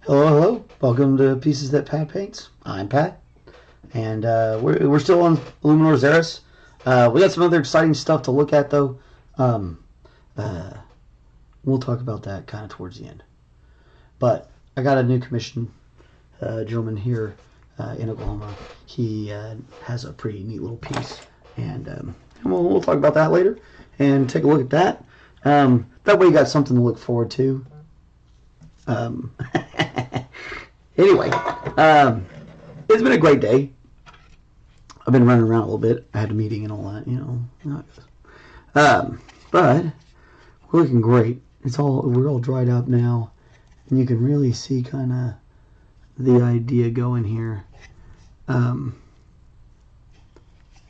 Hello, hello. Welcome to Pieces That Pat Paints. I'm Pat, and we're still on Illiumnor Szeras. We got some other exciting stuff to look at, though. Um, uh, we'll talk about that kind of towards the end. But I got a new commission gentleman here in Oklahoma. He has a pretty neat little piece, and we'll talk about that later and take a look at that. That way, you got something to look forward to. Um, anyway, it's been a great day. I've been running around a little bit. I had a meeting and all that, you know. But we're looking great. We're all dried up now, and you can really see kind of the idea going here. And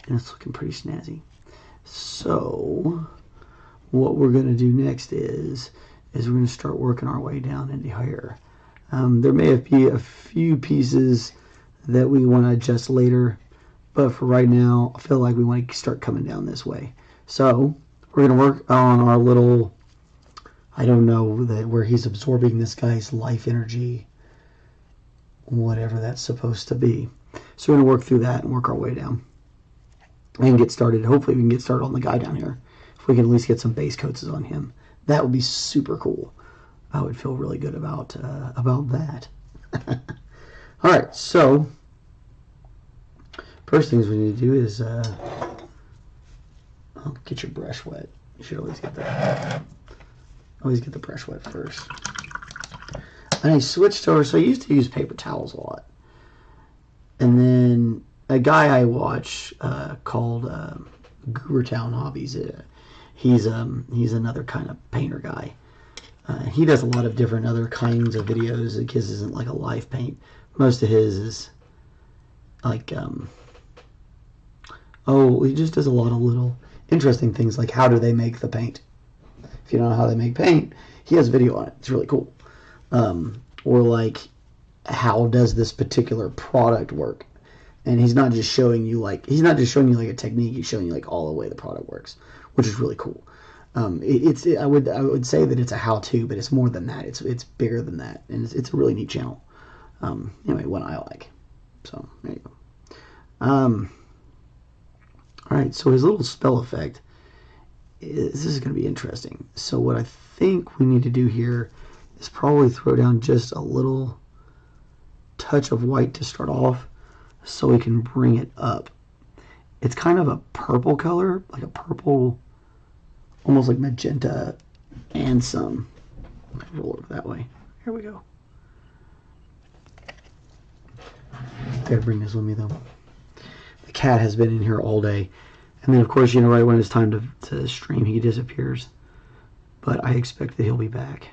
it's looking pretty snazzy. So what we're going to do next is we're going to start working our way down into here. There may be a few pieces that we want to adjust later, but for right now, I feel like we want to start coming down this way. So we're going to work on our little, I don't know, where he's absorbing this guy's life energy, whatever that's supposed to be. So we're going to work through that and work our way down and get started. Hopefully we can get started on the guy down here. If we can at least get some base coats on him, that would be super cool. I would feel really good about that. All right, so first things we need to do is get your brush wet. You should always get that. Always get the brush wet first. And I switched over, so I used to use paper towels a lot. And then a guy I watch called Goobertown Hobbies. He's another kind of painter guy. He does a lot of different other kinds of videos. His isn't like a live paint. Most of his is like he just does a lot of little interesting things, like how do they make the paint. If you don't know how they make paint, he has a video on it. It's really cool. Or like, how does this particular product work? And he's not just showing you like a technique. He's showing you like all the way the product works, which is really cool. I would say that it's a how-to, but it's more than that. It's bigger than that, and it's a really neat channel. Anyway, one I like. So there you go. All right, so his little spell effect this is going to be interesting. So what I think we need to do here is probably throw down just a little touch of white to start off, so we can bring it up. It's kind of a purple color, like a purple, almost like magenta, and some. Roll it that way. Here we go. Gotta bring this with me though. The cat has been in here all day, and then of course, you know, right when it's time to stream, he disappears. But I expect that he'll be back.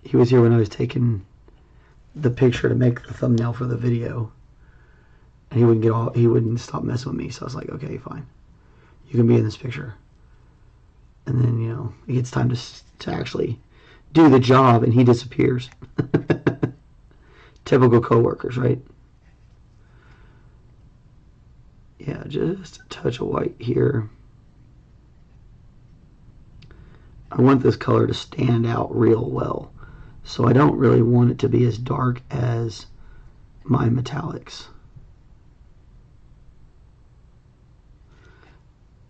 He was here when I was taking the picture to make the thumbnail for the video, and he wouldn't stop messing with me. So I was like, okay, fine, you can be in this picture. And then, you know, it gets time to actually do the job, and he disappears. Typical coworkers, right? Yeah, just a touch of white here. I want this color to stand out real well, so I don't really want it to be as dark as my metallics.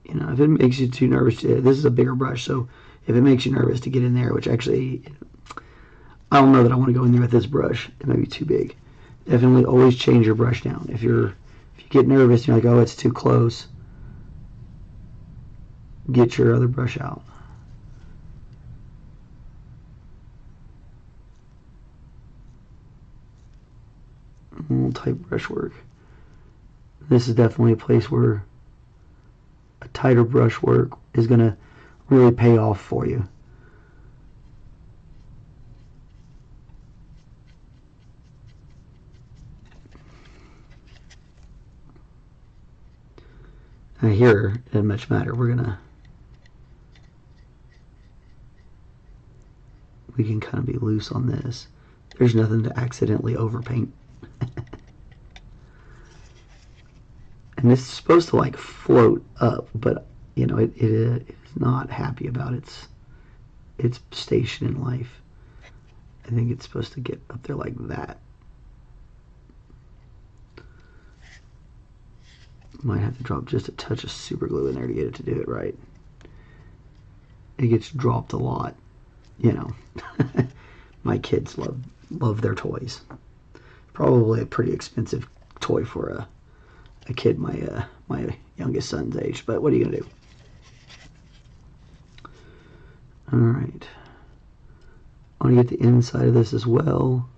You know, if it makes you too nervous, this is a bigger brush, so if it makes you nervous to get in there, which actually, I don't know that I want to go in there with this brush. It may be too big. Definitely always change your brush down. If you get nervous and you're like, oh, it's too close, get your other brush out. A little tight brush work. This is definitely a place where a tighter brush work is going to really pay off for you. Now here, it doesn't much matter. We can kind of be loose on this. There's nothing to accidentally overpaint. And this is supposed to like float up, but you know, it is not happy about its station in life. I think it's supposed to get up there like that. Might have to drop just a touch of super glue in there to get it to do it right. It gets dropped a lot, you know. My kids love their toys. Probably a pretty expensive toy for a kid my youngest son's age, but what are you gonna do? All right. I want to get the inside of this as well.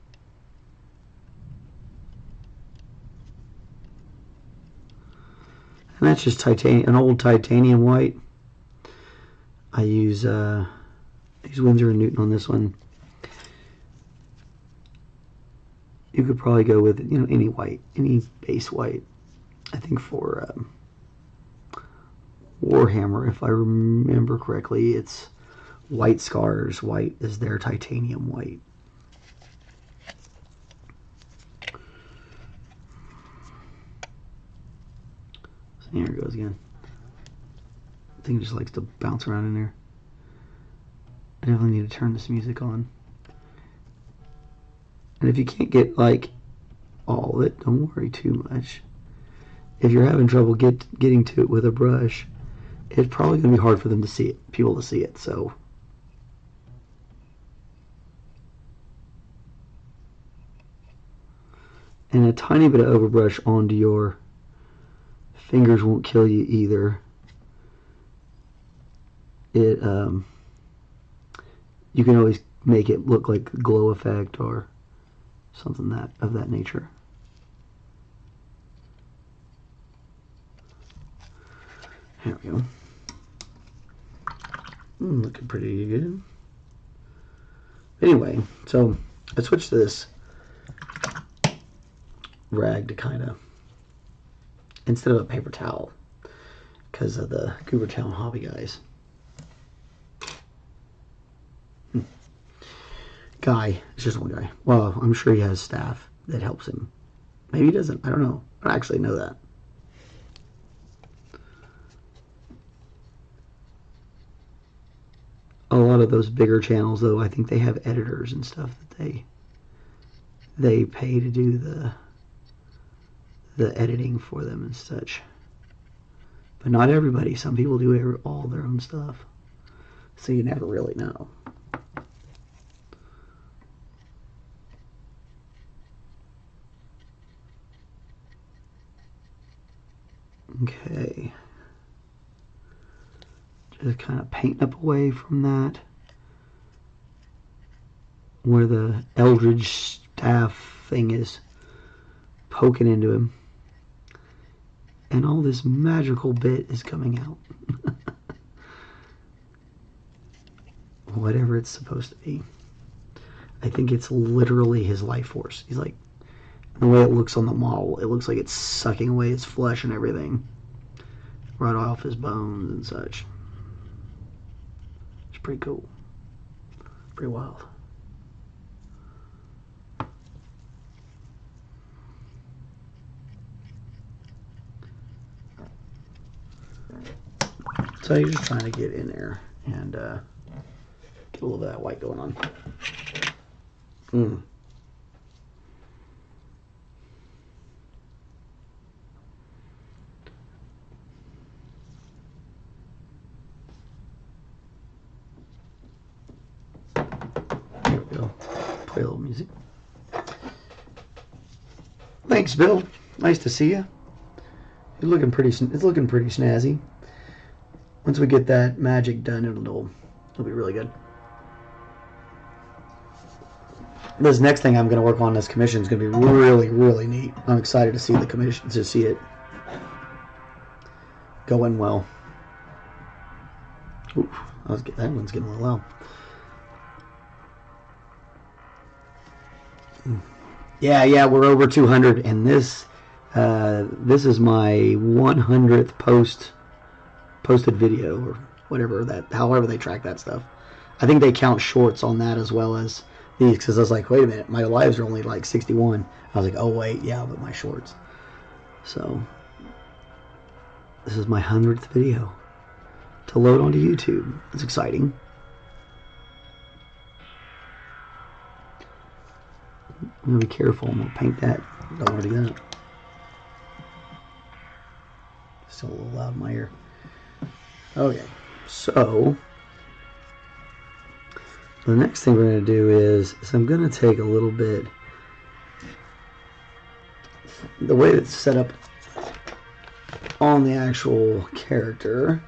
And that's just an old titanium white. I use Winsor and Newton on this one. You could probably go with, you know, any white, any base white. I think for Warhammer, if I remember correctly, it's White Scars white is their titanium white. So here it goes again. I think it just likes to bounce around in there. I definitely need to turn this music on. And if you can't get like all of it, don't worry too much. If you're having trouble getting to it with a brush, it's probably going to be hard for them to see it, people to see it. So and a tiny bit of overbrush onto your fingers won't kill you either. It you can always make it look like a glow effect or something of that nature. There we go. Looking pretty good. Anyway, so I switched to this rag to kind of, instead of a paper towel, because of the Goober Town hobby guys. Guy, it's just one guy. Well, I'm sure he has staff that helps him. Maybe he doesn't. I don't know. I don't actually know that. A lot of those bigger channels, though, I think they have editors and stuff that they pay to do the editing for them and such. But not everybody. Some people do all their own stuff, so you never really know. Okay. Just kind of painting up away from that, where the Eldridge staff thing is poking into him, and all this magical bit is coming out. Whatever it's supposed to be. I think it's literally his life force. He's like, the way it looks on the model, it looks like it's sucking away his flesh and everything right off his bones and such. It's pretty cool. Pretty wild. So you're just trying to get in there and get a little bit of that white going on. There we go. Play a little music. Thanks, Bill. Nice to see you. It's looking pretty snazzy. Once we get that magic done, it'll be really good. This next thing I'm going to work on, this commission, is going to be really, really neat. I'm excited to see the commission, to see it going well. Ooh, that one's getting a little loud. Yeah, we're over 200, and this is my 100th posted video, or whatever however they track that stuff. I think they count shorts on that as well as these, because I was like, wait a minute, my lives are only like 61. I was like, oh wait, yeah, but my shorts. So this is my 100th video to load onto YouTube. It's exciting. I'm going to be careful. I'm going to paint that. Don't want to do that. Still a little loud in my ear. Okay, so the next thing we're going to do is I'm going to take a little bit. The way it's set up on the actual character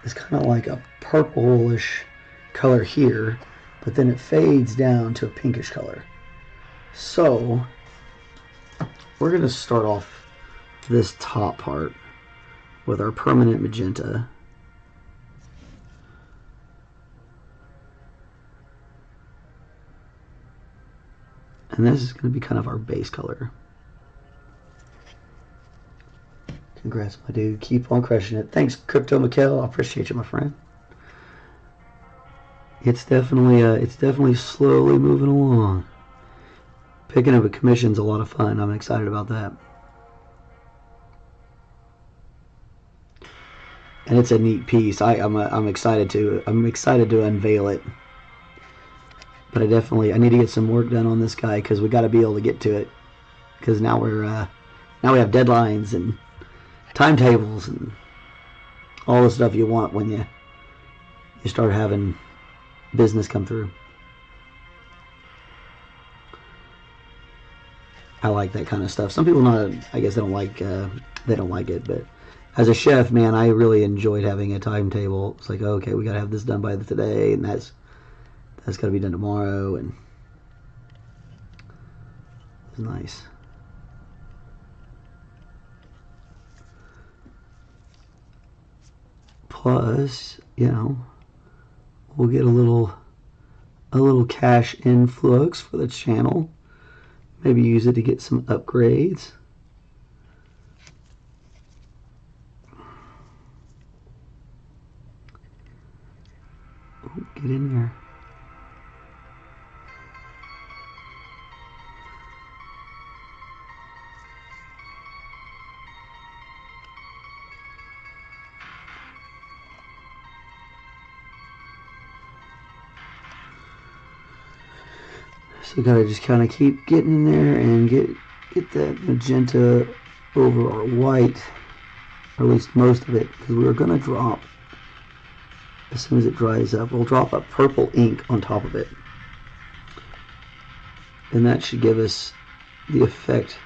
is kind of like a purplish color here, but then it fades down to a pinkish color. So we're going to start off this top part with our permanent magenta. And this is going to be kind of our base color. Congrats, my dude. Keep on crushing it. Thanks, Crypto Mikkel. I appreciate you, my friend. It's definitely slowly moving along. Picking up a commission's a lot of fun. I'm excited about that. And it's a neat piece. I'm excited to unveil it. But I need to get some work done on this guy because we got to be able to get to it. Because now we have deadlines and timetables and all the stuff you want when you start having business come through. I like that kind of stuff. Some people I guess they don't like it, but as a chef, man, I really enjoyed having a timetable. It's like, okay, we got to have this done by today, and that's got to be done tomorrow, and it's nice. Plus, you know, we'll get a little cash influx for the channel. Maybe use it to get some upgrades. Oh, get in there. So gotta just kind of keep getting in there and get that magenta over our white, or at least most of it, because we're gonna drop, as soon as it dries up, we'll drop a purple ink on top of it, and that should give us the effect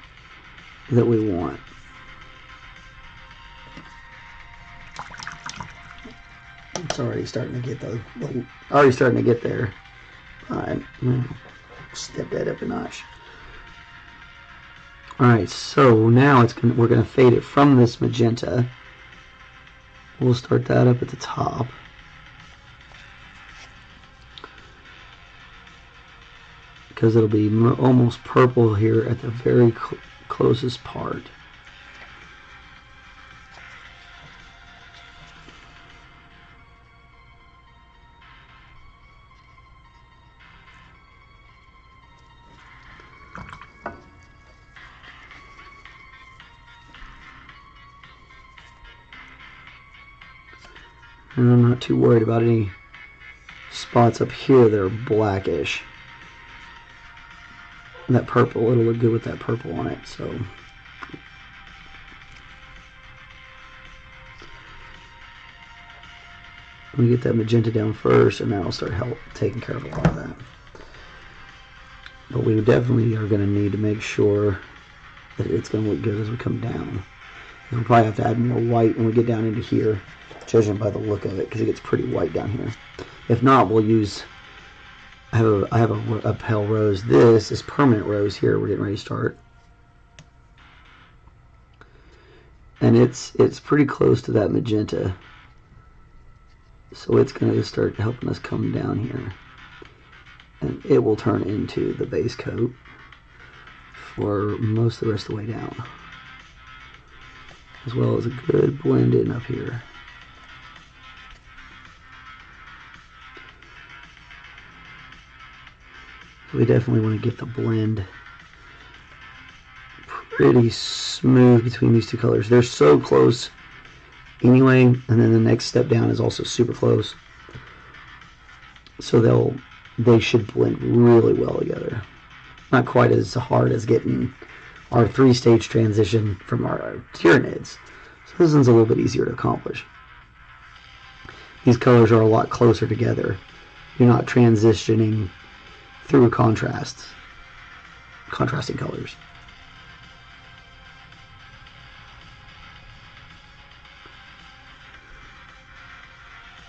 that we want. It's already starting to get there. All right. Step that up a notch. Alright, so now we're going to fade it from this magenta. We'll start that up at the top. Because it'll be almost purple here at the very closest part. And I'm not too worried about any spots up here that are blackish. And that purple, it'll look good with that purple on it, so. Let me get that magenta down first, and that'll start taking care of a lot of that. But we definitely are going to need to make sure that it's going to look good as we come down. We'll probably have to add more white when we get down into here, judging by the look of it, because it gets pretty white down here. If not, we'll use, I have a pale rose. This is permanent rose here. We're getting ready to start. And it's pretty close to that magenta. So it's going to start helping us come down here. And it will turn into the base coat for most of the rest of the way down. As well as a good blend in up here. We definitely want to get the blend pretty smooth between these two colors. They're so close anyway, and then the next step down is also super close. So they should blend really well together. not quite as hard as getting our 3-stage transition from our Tyranids. So this one's a little bit easier to accomplish. These colors are a lot closer together. You're not transitioning through contrasting colors.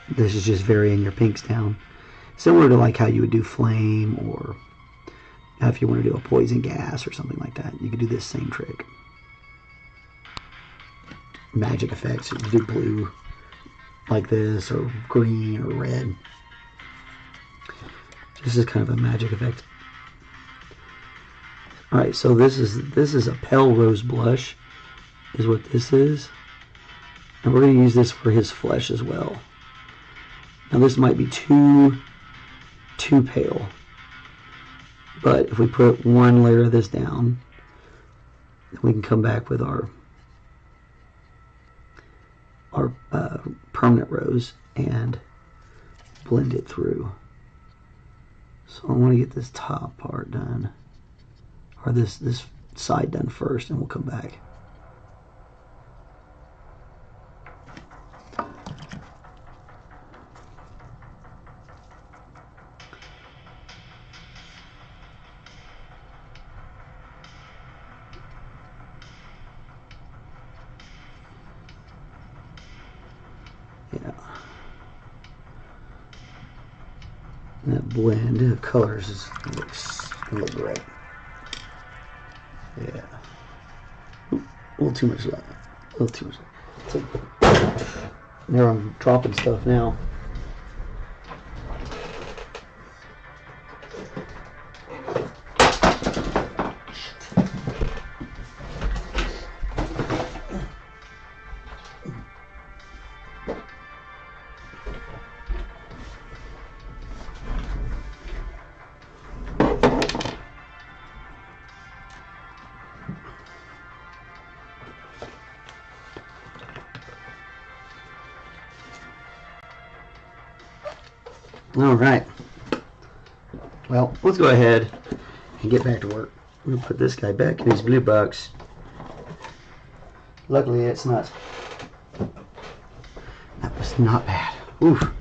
This is just varying your pinks down. Similar to like how you would do flame, or if you want to do a poison gas or something like that, you could do this same trick. Magic effects, you do blue like this, or green or red. This is kind of a magic effect. Alright, so this is a pale rose blush, is what this is. And we're going to use this for his flesh as well. Now this might be too pale, but if we put one layer of this down, then we can come back with our permanent rose and blend it through. So I want to get this top part done, or this side done first, and we'll come back. Yeah. And that blend of colors is gonna look great. Yeah. Ooh, a little too much light. A little too much light. So, there I'm dropping stuff now. Alright, well, let's go ahead and get back to work. I'm going to put this guy back in his blue box. Luckily it's not, that was not bad. Oof.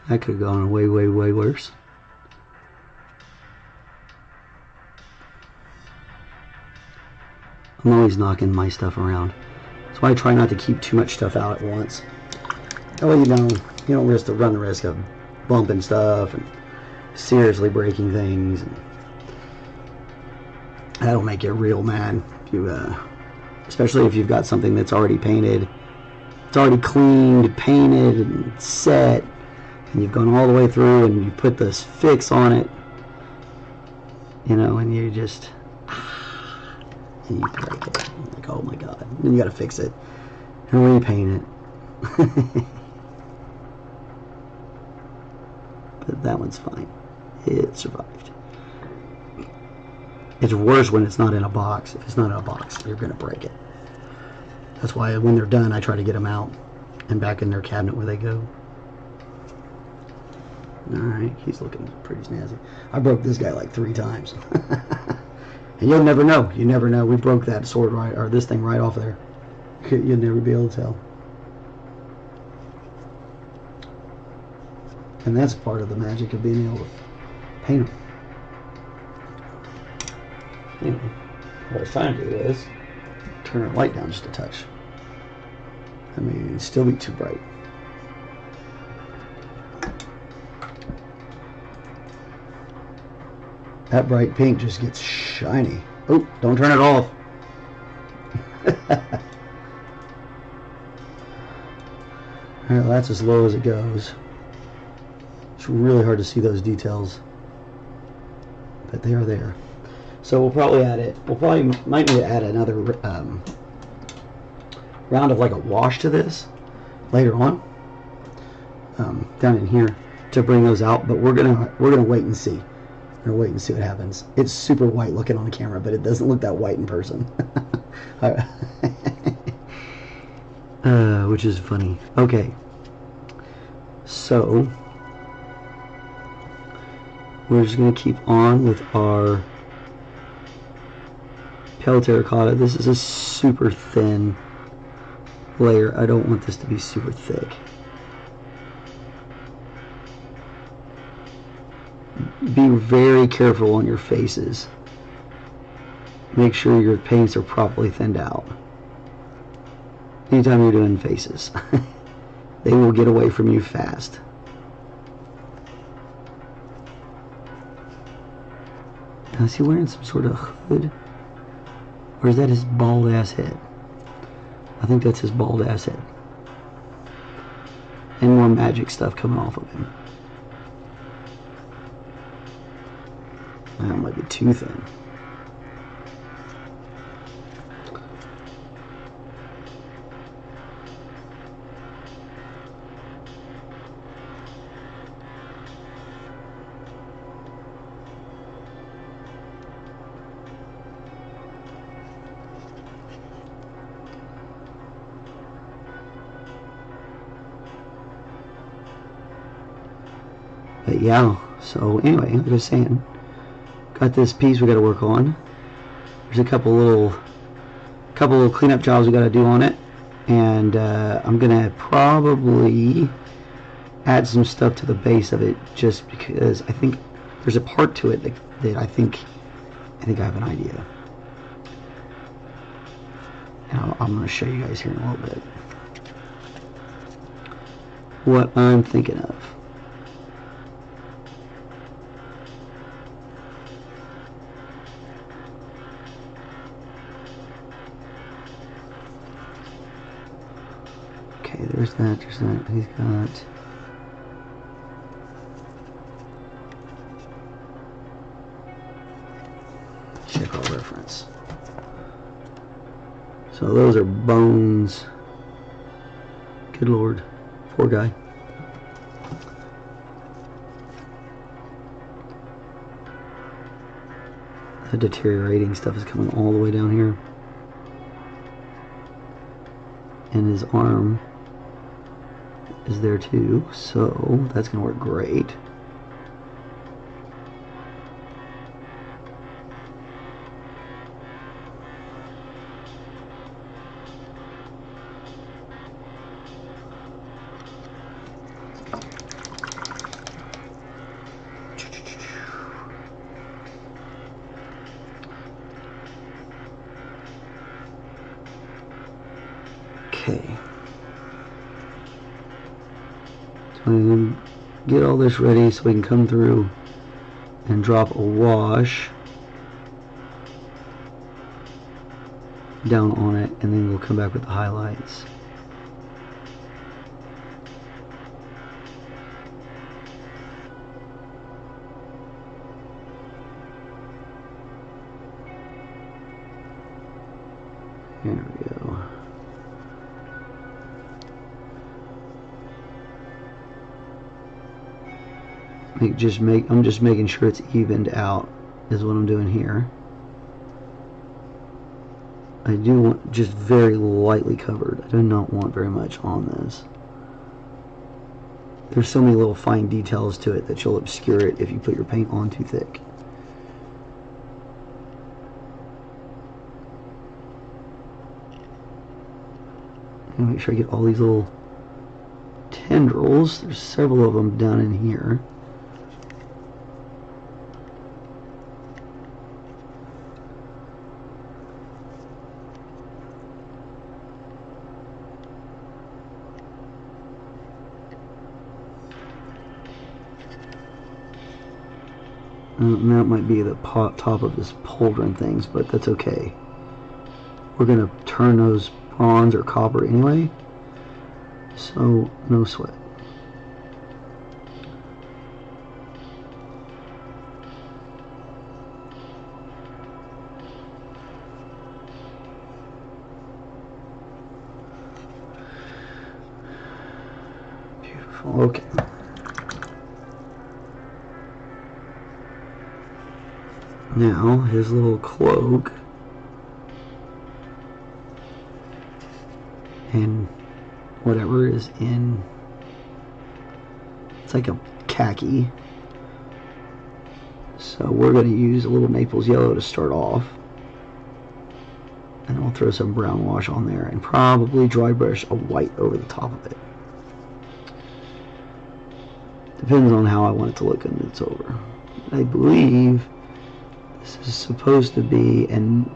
That could have gone way, way, way worse. I'm always knocking my stuff around. That's why I try not to keep too much stuff out at once. That way you don't run the risk of bumping stuff and seriously breaking things. And that'll make you real mad. If you, especially if you've got something that's already painted. It's already cleaned, painted, and set. And you've gone all the way through and you put this fix on it. And you just... and you break it. Like, oh my god. Then you gotta fix it. And repaint it. But that one's fine. It survived. It's worse when it's not in a box. If it's not in a box, you're gonna break it. That's why when they're done, I try to get them out and back in their cabinet where they go. Alright, he's looking pretty snazzy. I broke this guy like 3 times. And you'll never know. You never know. We broke that sword right, or this thing right off there. You'll never be able to tell. And that's part of the magic of being able to paint them. Anyway, what I was trying to do is turn the light down just a touch. I mean, it'd still be too bright. That bright pink just gets shiny. Oh, don't turn it off. Alright, well, that's as low as it goes. It's really hard to see those details, but they are there. So we'll probably add it. Might need to add another round of like a wash to this later on, down in here, to bring those out. But we're gonna wait and see. We're wait and see what happens. It's super white looking on the camera, but it doesn't look that white in person. which is funny. Okay, so we're just going to keep on with our pale terracotta. This is a super thin layer. I don't want this to be super thick. Be very careful on your faces. Make sure your paints are properly thinned out. Anytime you're doing faces, they will get away from you fast. Now, is he wearing some sort of hood? Or is that his bald ass head? I think that's his bald ass head. And more magic stuff coming off of him. That might be too thin. But yeah, so anyway, like I was saying, got this piece we got to work on. There's a couple little cleanup jobs we got to do on it, and I'm gonna probably add some stuff to the base of it, just because I think there's a part to it that I think I have an idea. And I'm gonna show you guys here in a little bit what I'm thinking of. Okay, there's that, he's got... Check our reference. So those are bones. Good lord. Poor guy. The deteriorating stuff is coming all the way down here. And his arm is there too, so that's going to work great. Okay. So I'm going to get all this ready so we can come through and drop a wash down on it, and then we'll come back with the highlights. There we go. I'm just making sure it's evened out is what I'm doing here. I do want just very lightly covered. I do not want very much on this. There's so many little fine details to it that you'll obscure it if you put your paint on too thick. And make sure I get all these little tendrils. There's several of them down in here. And that might be the top of this pauldron things, but that's okay. We're going to turn those bronze or copper anyway, so no sweat. Beautiful, okay. Now, his little cloak, and whatever is in, it's like a khaki. So we're going to use a little Naples yellow to start off. And we'll throw some brown wash on there and probably dry brush a white over the top of it. Depends on how I want it to look when it's over. I believe this is supposed to be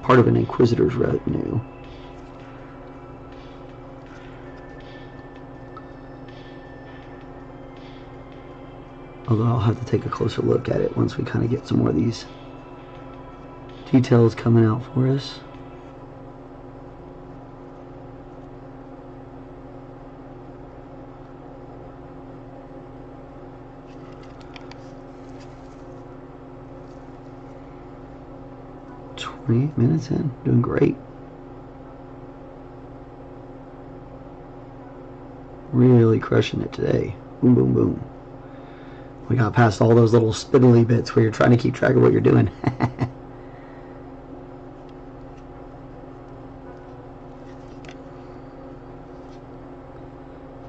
part of an Inquisitor's retinue. Although I'll have to take a closer look at it once we kind of get some more of these details coming out for us. Minutes in, doing great. Really crushing it today. Boom, boom, boom. We got past all those little spiddly bits where you're trying to keep track of what you're doing.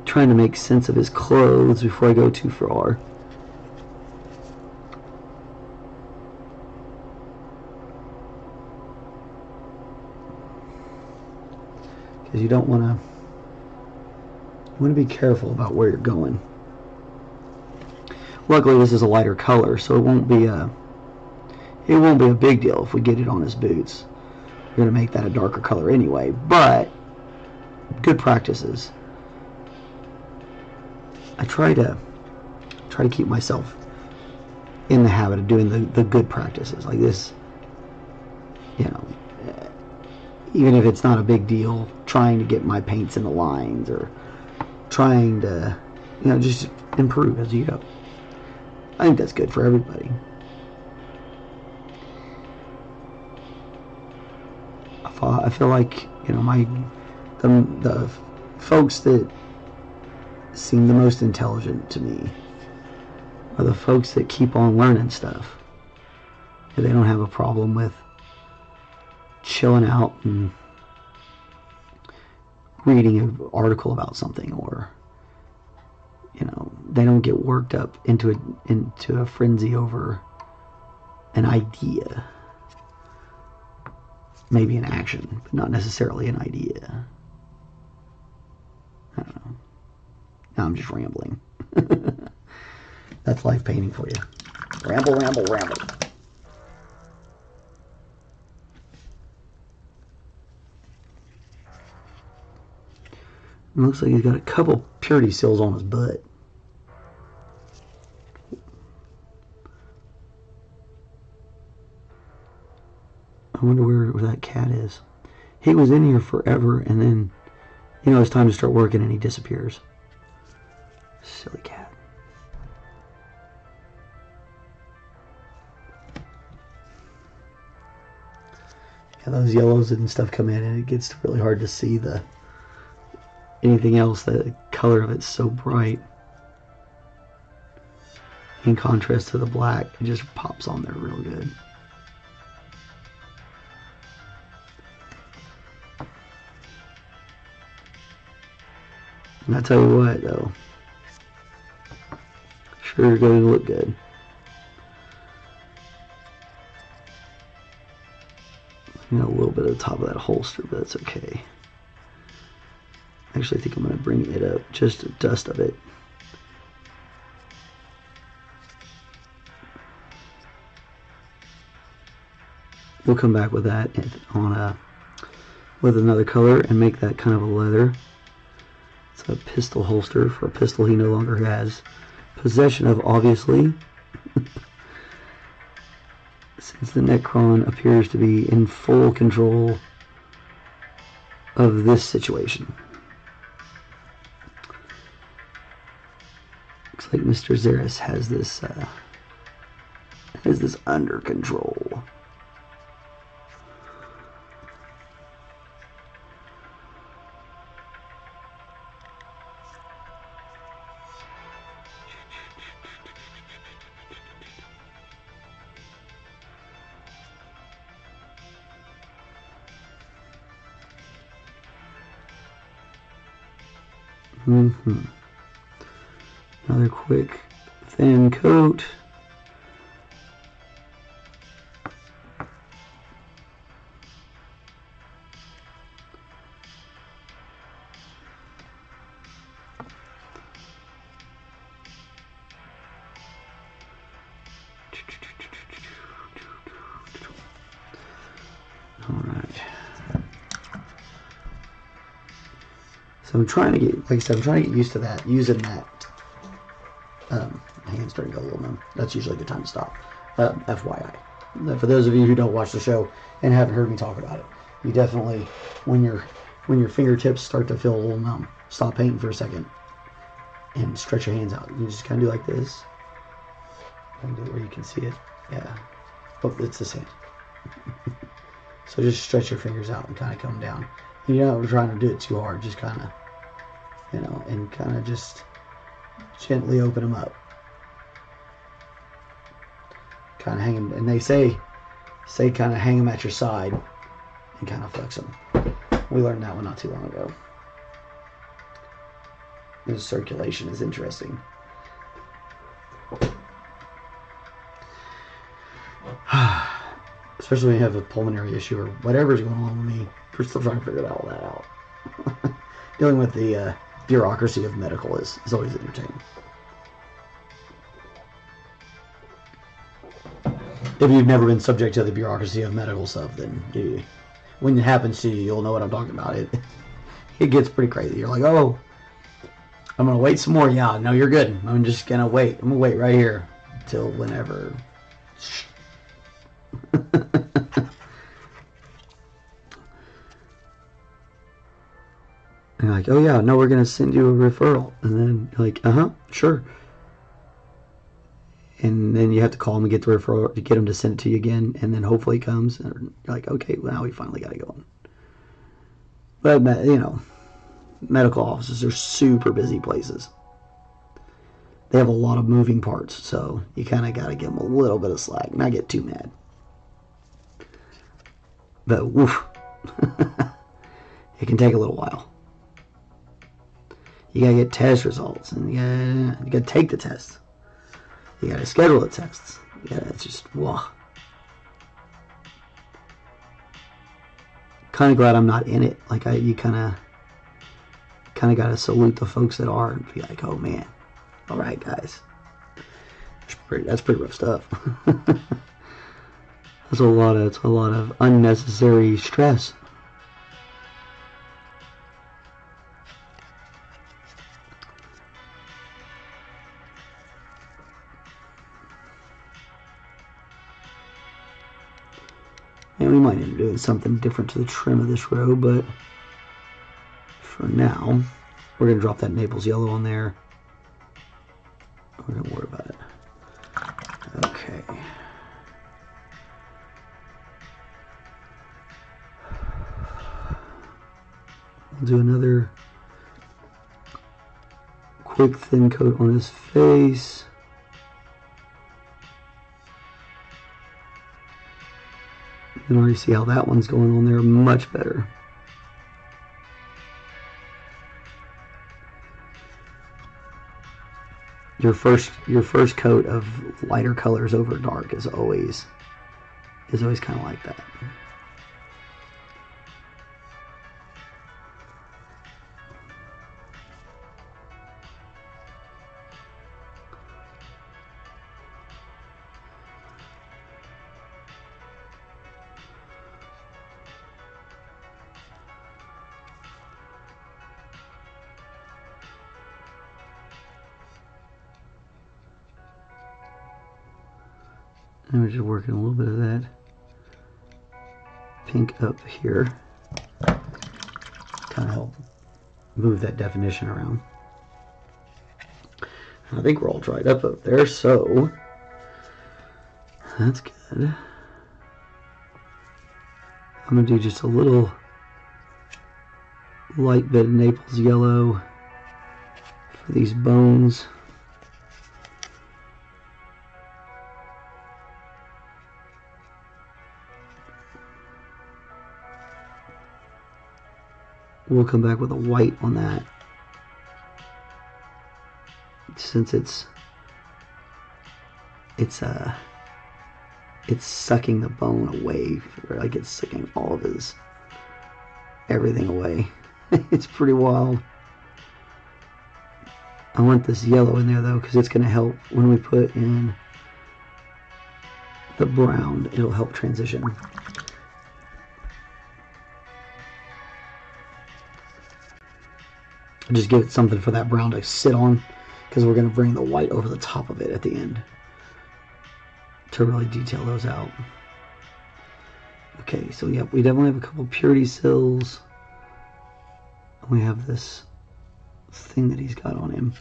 Trying to make sense of his clothes before I go too far. Because you don't want to be careful about where you're going. Luckily this is a lighter color, so it won't be a big deal if we get it on his boots. We're going to make that a darker color anyway, but good practices. I try to keep myself in the habit of doing the good practices like this, you know, even if it's not a big deal, trying to get my paints in the lines or trying to, you know, just improve as you go. I think that's good for everybody. I feel like, you know, the folks that seem the most intelligent to me are the folks that keep on learning stuff. They don't have a problem with chilling out and reading an article about something, or, you know, they don't get worked up into a frenzy over an idea. Maybe an action, but not necessarily an idea. I don't know. Now I'm just rambling. That's life painting for you. Ramble, ramble, ramble. It looks like he's got a couple purity seals on his butt. I wonder where that cat is. He was in here forever, and then, you know, it's time to start working, and he disappears. Silly cat. Yeah, those yellows and stuff come in, and it gets really hard to see anything else. The color of it's so bright. In contrast to the black, it just pops on there real good. And I tell you what, though, sure going to look good. You know, a little bit of the top of that holster, but that's okay. Actually, I think I'm going to bring it up just a dust of it. We'll come back with that with another color and make that kind of a leather. It's a pistol holster for a pistol he no longer has possession of, obviously. Since the Necron appears to be in full control of this situation. Looks like Mr. Szeras has this under control. Another quick thin coat. So I'm trying to get, like I said, I'm trying to get used to that, using that. Hands starting to go a little numb. That's usually a good time to stop. FYI. For those of you who don't watch the show and haven't heard me talk about it, you definitely, when your fingertips start to feel a little numb, stop painting for a second and stretch your hands out. You just kind of do like this. And do it where you can see it. Yeah. Oh, it's this hand. So just stretch your fingers out and kind of come down. You're not trying to do it too hard. Just kind of, you know, and kind of just gently open them up. Kind of hang them, and they say kind of hang them at your side and kind of flex them. We learned that one not too long ago. The circulation is interesting. Especially when you have a pulmonary issue or whatever's going on with me. We're still trying to figure all that out. Dealing with the bureaucracy of medical is always entertaining. If you've never been subject to the bureaucracy of medical stuff, then when it happens to you, you'll know what I'm talking about. It gets pretty crazy. You're like, oh, I'm going to wait some more. Yeah, no, you're good. I'm just going to wait. I'm going to wait right here till whenever. And you're like, oh yeah, no, we're going to send you a referral. And then you're like, sure. And then you have to call them and get the referral to get them to send it to you again. And then hopefully it comes. And you're like, okay, well, now we finally got it going. But, you know, medical offices are super busy places. They have a lot of moving parts. So you kind of got to give them a little bit of slack. Not get too mad. But, woof. It can take a little while. You got to get test results. And you got to take the tests. You gotta schedule the tests. It's just, wow. Kind of glad I'm not in it. Like you kind of gotta salute the folks that are and be like, oh man, all right, guys. That's pretty rough stuff. That's a lot of unnecessary stress. And we might end up doing something different to the trim of this row, but for now, we're going to drop that Naples yellow on there. We're going to worry about it. Okay. We'll do another quick thin coat on his face. You can already see how that one's going on there much better. Your first coat of lighter colors over dark is always kind of like that. And we're just working a little bit of that pink up here. Kind of help move that definition around. I think we're all dried up there, so that's good. I'm going to do just a little light bit of Naples yellow for these bones. We'll come back with a white on that. since it's sucking the bone away, or like it's sucking all of his everything away. It's pretty wild. I want this yellow in there though, because it's going to help when we put in the brown. It'll help transition. Just give it something for that brown to sit on, because we're going to bring the white over the top of it at the end to really detail those out. Okay, so yeah, we definitely have a couple purity sills. We have this thing that he's got on him.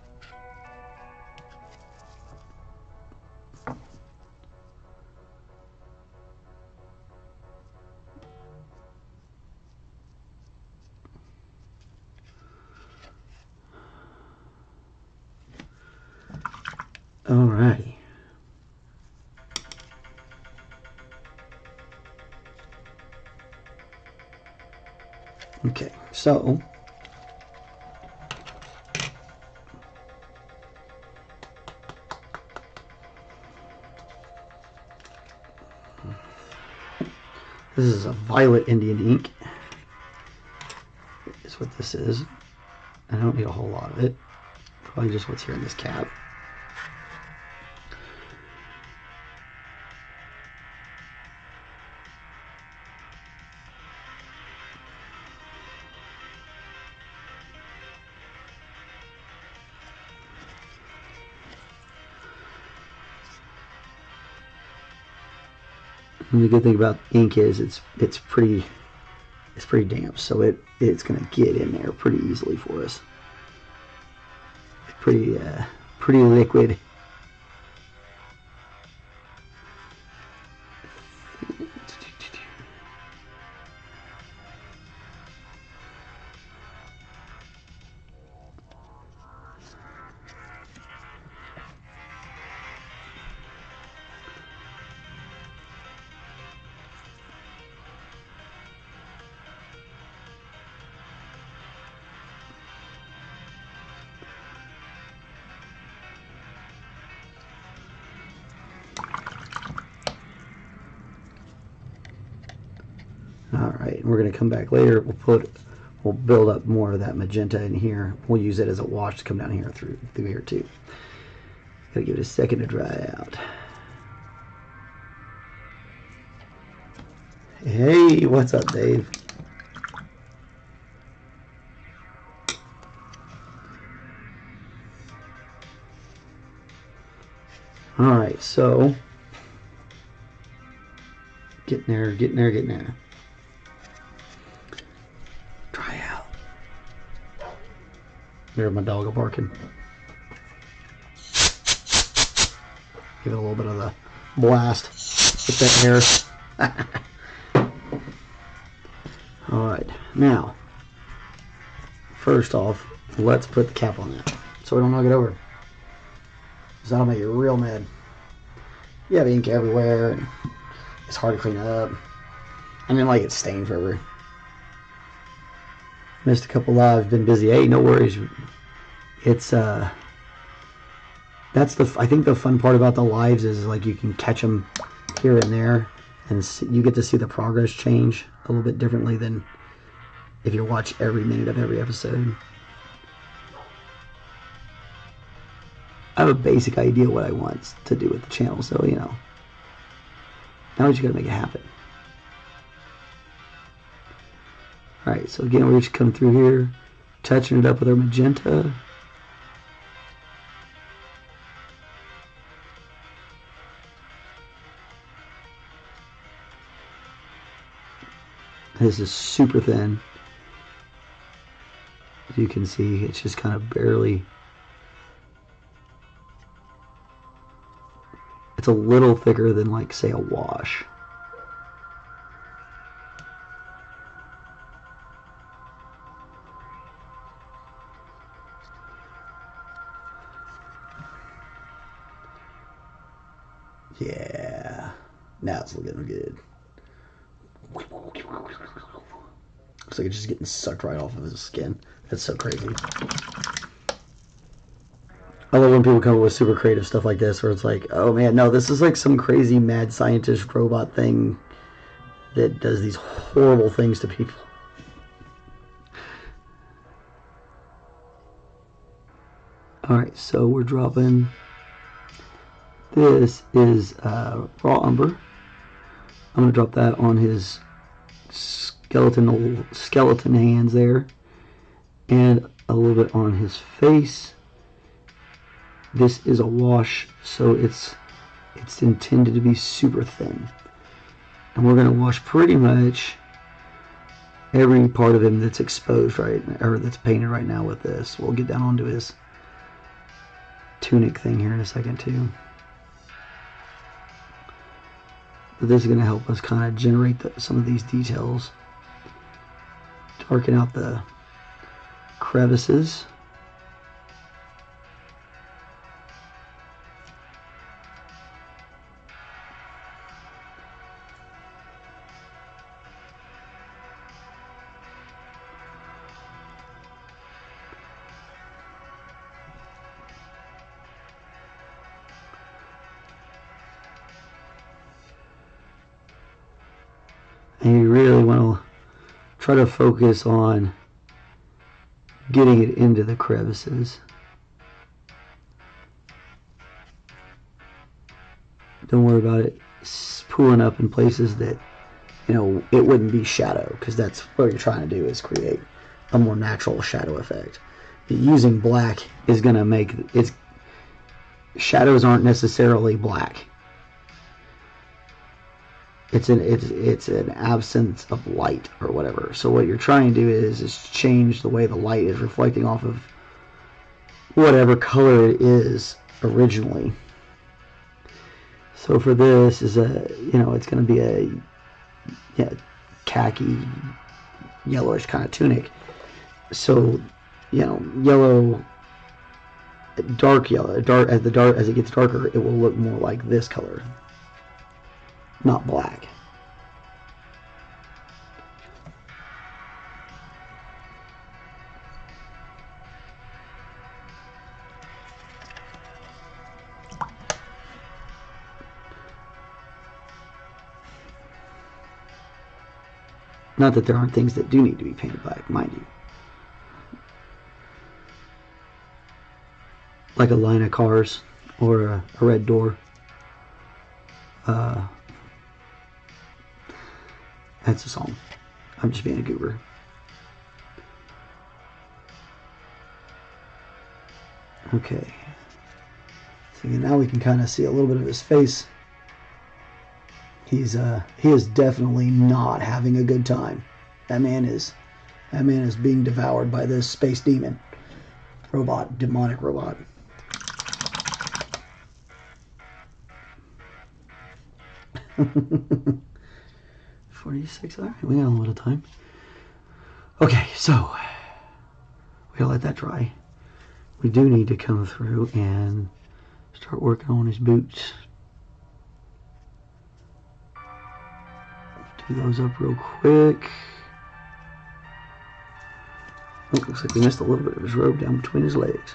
Alrighty. Okay, so this is a violet Indian ink, is what this is. I don't need a whole lot of it, probably just what's here in this cap. And the good thing about ink is it's pretty damp, so it's gonna get in there pretty easily for us. It's pretty liquid. Alright, we're going to come back later. We'll build up more of that magenta in here. We'll use it as a wash to come down here through here too. Gotta give it a second to dry out. Hey, what's up, Dave? Alright, so getting there. Dry out. There's my dog barking. Give it a little bit of the blast with that hair. Alright, now, first off, let's put the cap on that so we don't knock it over. Because that'll make you real mad. You have ink everywhere, and it's hard to clean up. I mean, like, it's stained forever. Missed a couple lives, been busy. Hey, no worries. It's, that's I think the fun part about the lives is, like, you can catch them here and there, and you get to see the progress change a little bit differently than if you watch every minute of every episode. I have a basic idea what I want to do with the channel, so, you know. Now we just gotta make it happen. Alright, so again, we're just coming through here, touching it up with our magenta. This is super thin. As you can see, it's just kind of barely. It's a little thicker than, like, say, a wash. Yeah, now it's looking good. Looks like it's just getting sucked right off of his skin. That's so crazy. I love when people come up with super creative stuff like this, where it's like, oh man, no, this is like some crazy mad scientist robot thing that does these horrible things to people. Alright, so we're dropping. This is raw umber. I'm going to drop that on his skeleton hands there, and a little bit on his face. This is a wash, so it's intended to be super thin. And we're going to wash pretty much every part of him that's exposed right, or that's painted right now with this. We'll get down onto his tunic thing here in a second too. But this is going to help us kind of generate some of these details. Darken out the crevices. And you really want to try to focus on getting it into the crevices. Don't worry about it pooling up in places that, you know, it wouldn't be shadow, because that's what you're trying to do, is create a more natural shadow effect. Using black is going to make its shadows aren't necessarily black. It's an absence of light or whatever. So what you're trying to do is change the way the light is reflecting off of whatever color it is originally. So for this is it's going to be a khaki yellowish kind of tunic. So yellow, dark yellow, as it gets darker, it will look more like this color, not black. Not that there aren't things that do need to be painted black, mind you. Like a line of cars or a red door. That's a song. I'm just being a goober. Okay. So now we can kind of see a little bit of his face. He is definitely not having a good time. That man is being devoured by this space demon robot, demonic robot. $46. All right, we got a little time. Okay, so we gotta let that dry. We do need to come through and start working on his boots. Do those up real quick. Oh, looks like we missed a little bit of his robe down between his legs.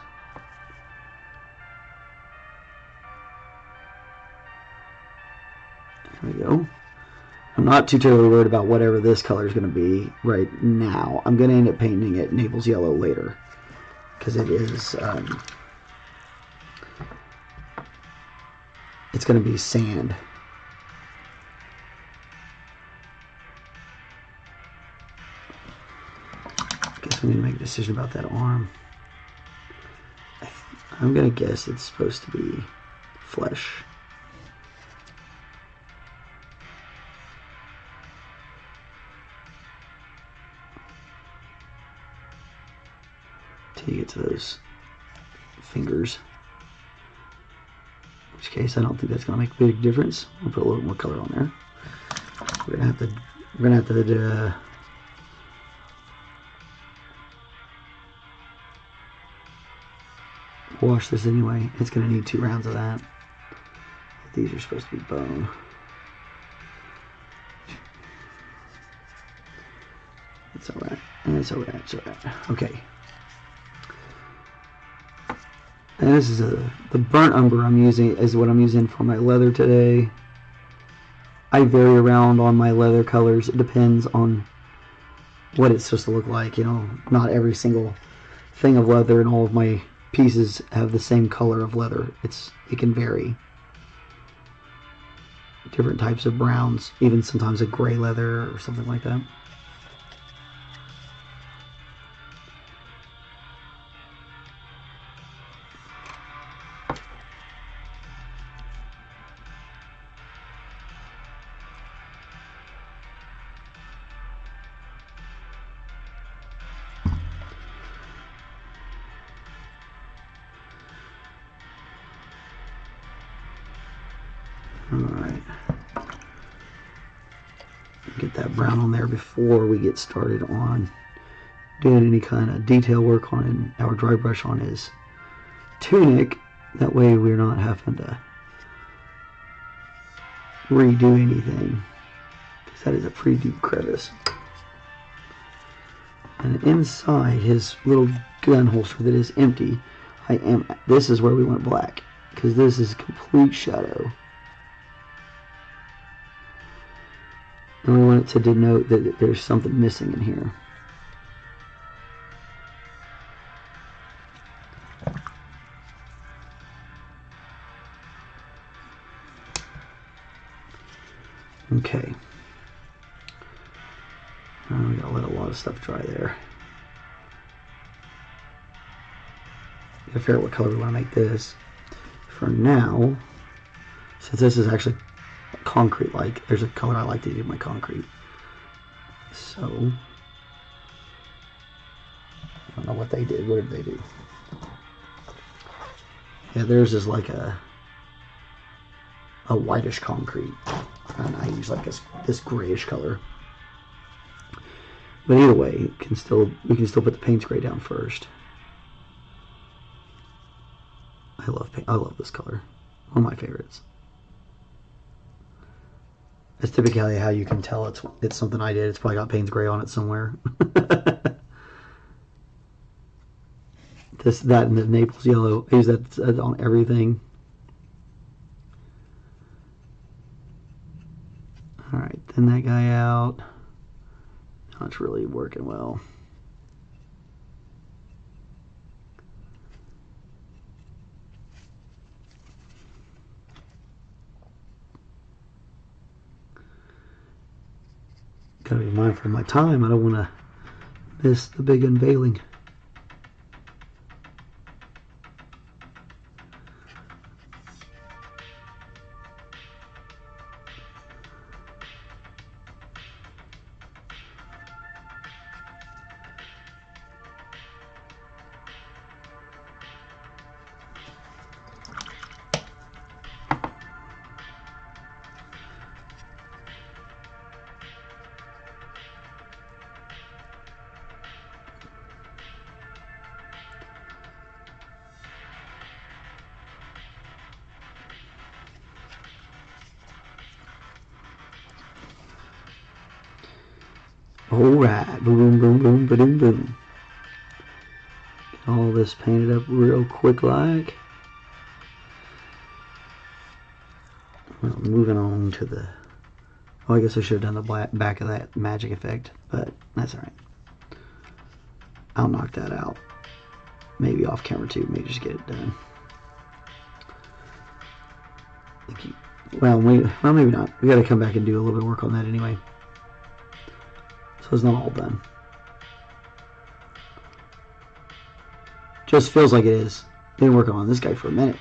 There we go. I'm not too terribly worried about whatever this color is going to be right now. I'm going to end up painting it Naples yellow later, because it is it's going to be sand. Guess we need to make a decision about that arm. I'm going to guess it's supposed to be flesh. Till you get to those fingers. In which case, I don't think that's going to make a big difference. I'll put a little more color on there. We're gonna have to wash this anyway. It's going to need 2 rounds of that. These are supposed to be bone. It's alright. It's alright. It's alright. Okay. And this is the burnt umber I'm using is what I'm using for my leather today. I vary around on my leather colors. It depends on what it's supposed to look like. You know, not every single thing of leather and all of my pieces have the same color of leather. It can vary. Different types of browns, even sometimes a gray leather or something like that. Alright. Get that brown on there before we get started on doing any kind of detail work on our dry brush on his tunic. That way we're not having to redo anything, because that is a pretty deep crevice. And inside his little gun holster that is empty, this is where we went black, because this is complete shadow. And we want it to denote that there's something missing in here. Okay. We gotta let a lot of stuff dry there. Gotta figure out what color we want to make this. For now, since this is actually concrete like, there's a color I like to do my concrete. So I don't know what they did. What did they do? Yeah, theirs is like a whitish concrete, and I use like this grayish color. But either way, we can still put the paint spray down first. I love this color. One of my favorites. That's typically how you can tell it's something I did. It's probably got Payne's gray on it somewhere. That and the Naples yellow. I use that on everything. Alright, thin that guy out. Now it's really working well. Gotta be mindful of my time. I don't want to miss the big unveiling. Alright, boom, boom, boom, boom, boom. Get all this painted up real quick like. Well, moving on to the... Oh, I guess I should have done the back of that magic effect, but that's alright. I'll knock that out. Maybe off camera too, maybe just get it done. Well, maybe not. We gotta come back and do a little bit of work on that anyway. So it's not all done. Just feels like it is. Been working on this guy for a minute.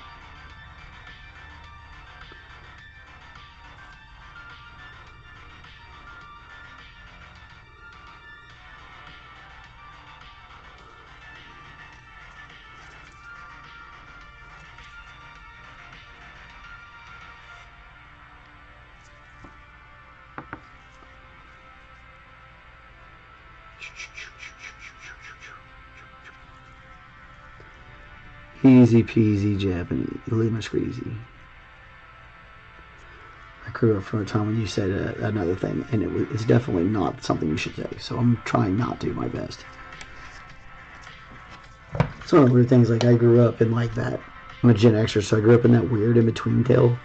Easy peasy Japanese, lemon squeezy. I grew up from a time when you said another thing, and it's definitely not something you should say, so I'm trying not to, my best. It's one of the weird things. Like I grew up in like that. I'm a Gen Xer, so I grew up in that weird in between tale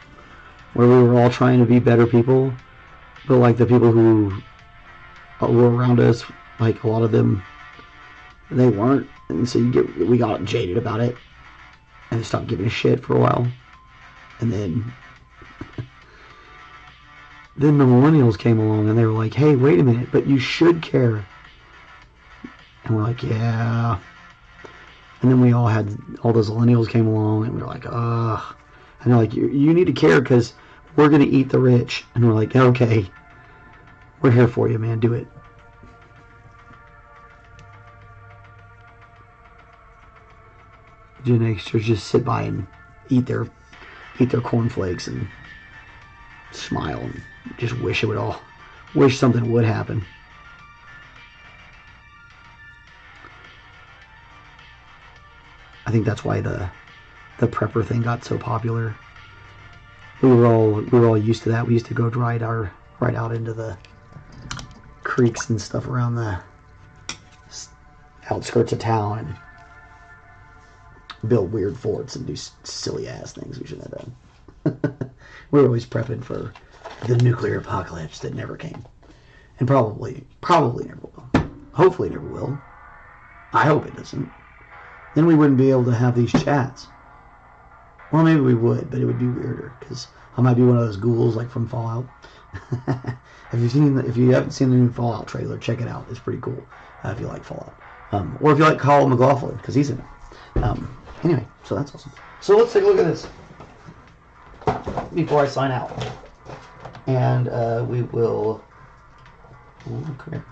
where we were all trying to be better people, but like the people who were around us, like a lot of them, they weren't, and so we got jaded about it, and they stopped giving a shit for a while, and then the millennials came along and they were like, hey, wait a minute, but you should care. And we're like, yeah. And then all those millennials came along and we were like, ugh. And they're like, you need to care because we're going to eat the rich. And we're like, okay, we're here for you, man. Do it. Gen Xers just sit by and eat their cornflakes and smile and just wish something would happen. I think that's why the prepper thing got so popular. We were all used to that. We used to go right out into the creeks and stuff around the outskirts of town and build weird forts and do silly ass things we shouldn't have done. We were always prepping for the nuclear apocalypse that never came, and probably never will. Hopefully never will. I hope it doesn't. Then we wouldn't be able to have these chats. Well, maybe we would, but it would be weirder because I might be one of those ghouls like from Fallout. If you haven't seen the new Fallout trailer, check it out. It's pretty cool if you like Fallout, or if you like Call McLaughlin because he's in it. Anyway, so that's awesome. So let's take a look at this before I sign out, and we will. Ooh, come here.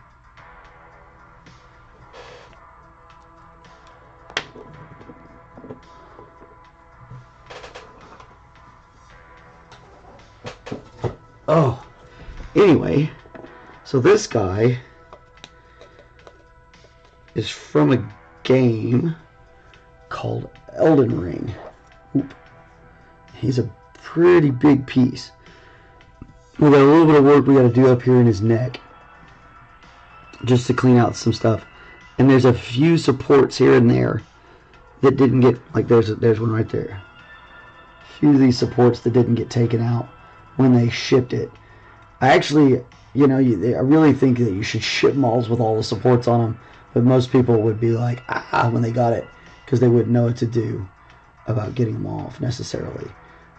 Oh, anyway, so this guy is from a game called Elden Ring. Oop. He's a pretty big piece. We got a little bit of work we got to do up here in his neck just to clean out some stuff. And there's a few supports here and there that didn't get, like there's one right there. A few of these supports that didn't get taken out when they shipped it. I actually, I really think that you should ship models with all the supports on them, but most people would be like, when they got it, because they wouldn't know what to do about getting them off necessarily.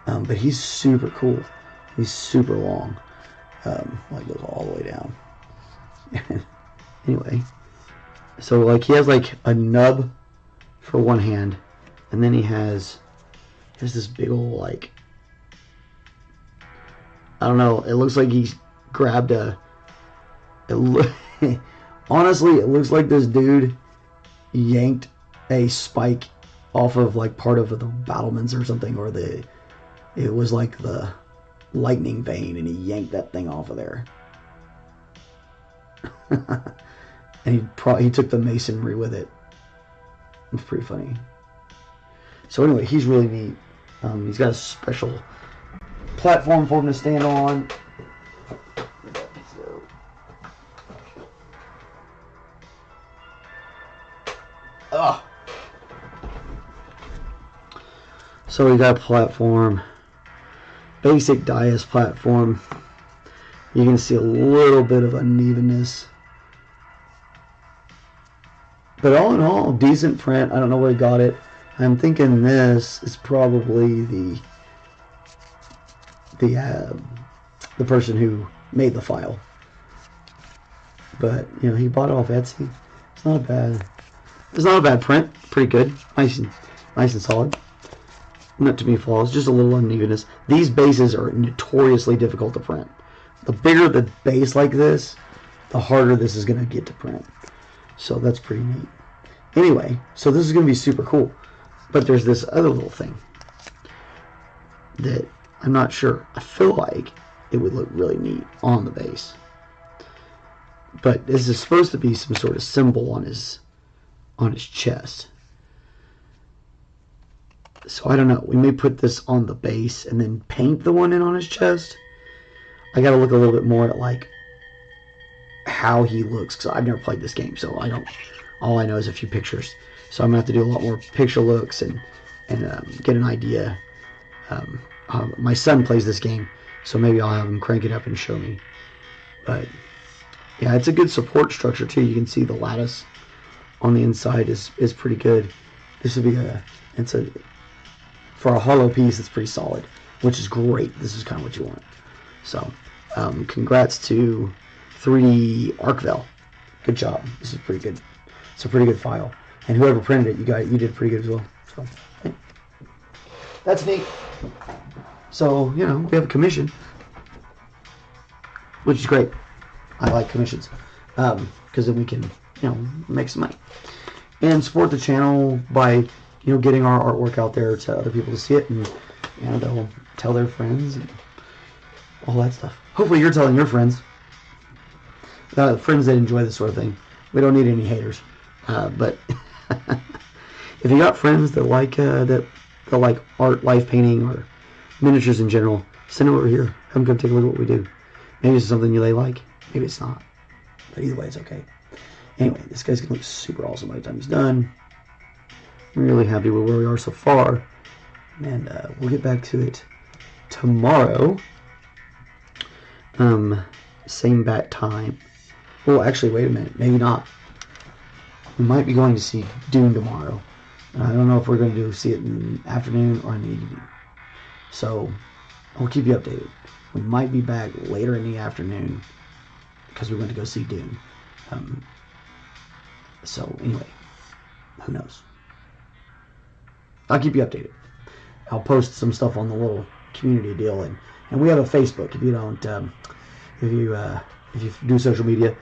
But he's super cool. He's super long. Like goes all the way down. Anyway, so like he has like a nub for one hand, and then he has this big old like, I don't know. It looks like he's grabbed honestly, it looks like this dude yanked a spike off of like part of the battlements or something, or it was like the lightning vein, and he yanked that thing off of there. And he took the masonry with it. It's pretty funny. So anyway, he's really neat. He's got a special platform for him to stand on. So we got a platform, basic dais platform. You can see a little bit of unevenness, but all in all, decent print. I don't know where he got it. I'm thinking this is probably the person who made the file, but he bought it off Etsy. It's not a bad print. Pretty good, nice and solid. Not too many flaws, just a little unevenness. These bases are notoriously difficult to print. The bigger the base like this, the harder this is going to get to print. So that's pretty neat. Anyway, so this is going to be super cool. But there's this other little thing that I'm not sure. I feel like it would look really neat on the base. But this is supposed to be some sort of symbol on his chest. So I don't know. We may put this on the base and then paint the one in on his chest. I got to look a little bit more at like how he looks, because I've never played this game, so I don't all I know is a few pictures. So I'm gonna have to do a lot more picture looks and get an idea. My son plays this game, so maybe I'll have him crank it up and show me. But yeah, it's a good support structure too. You can see the lattice on the inside is pretty good. This would be for a hollow piece, it's pretty solid, which is great. This is kind of what you want. So congrats to 3D Arcvel. Good job. This is pretty good. It's a pretty good file. And whoever printed it, you did pretty good as well. So yeah. That's neat. So, you know, we have a commission, which is great. I like commissions because then we can, you know, make some money and support the channel by, you know, getting our artwork out there to other people to see it, and you know, they'll tell their friends and all that stuff. Hopefully you're telling your friends, friends that enjoy this sort of thing. We don't need any haters, but if you got friends that like art, life painting, or miniatures in general, send them over here. Have them come take a look at what we do. Maybe it's something they like, maybe it's not, but either way it's okay. Anyway, this guy's gonna look super awesome by the time he's done. I'm really happy with where we are so far, and we'll get back to it tomorrow. Same bat time. Well, actually, wait a minute, maybe not. We might be going to see Dune tomorrow. I don't know if we're going to see it in the afternoon or in the evening. So, I'll keep you updated. We might be back later in the afternoon because we're going to go see Dune. So, anyway, who knows? I'll keep you updated. I'll post some stuff on the little community deal, and we have a Facebook. If you don't, if you do social media,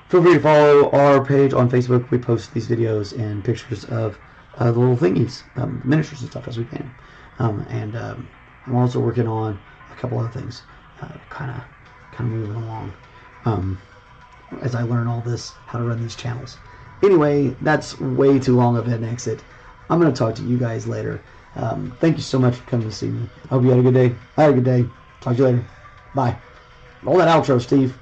feel free to follow our page on Facebook. We post these videos and pictures of the little thingies, miniatures and stuff as we can. I'm also working on a couple other things, kind of moving along as I learn all this, how to run these channels. Anyway, that's way too long of an exit. I'm going to talk to you guys later. Thank you so much for coming to see me. I hope you had a good day. I had a good day. Talk to you later. Bye. Roll that outro, Steve.